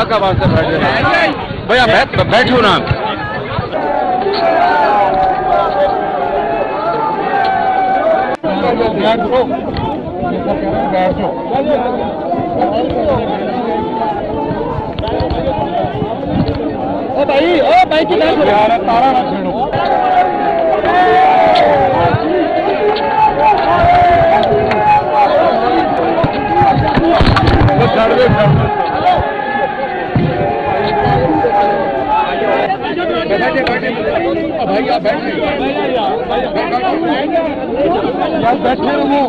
का वास्ते बैठ जाना भैया, बैठो ना। ओ भाई की तारा ना छेड़ो। भाई आप बैठे यार, बैठे रहो।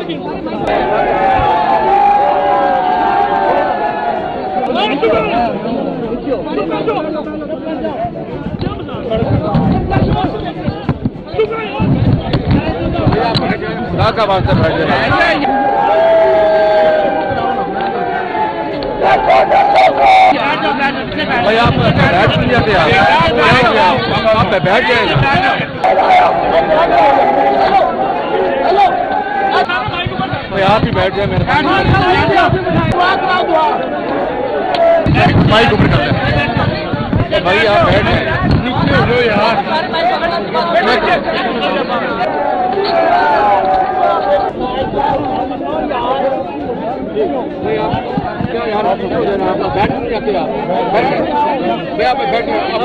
खुदा का वास्ते बैठ जाना भाई, आप बैठ नहीं जाते आप बैठ जाएगा। भाई आप ही बैठ जाए मेरे माइक ऊपर कर दे भाई, आप बैठ जाए नीचे हो जाओ यार। यार आप बैठ नहीं जाते आप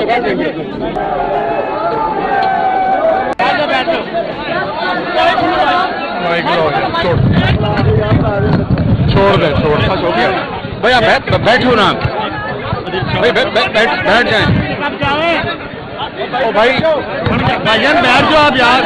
बैठ जाएंगे। छोड़ दे, छोड़ बस हो गया भैया, बैठो ना भाई, बैठ जाए। ओ भाई भाईजान बैठ जाओ आप यार।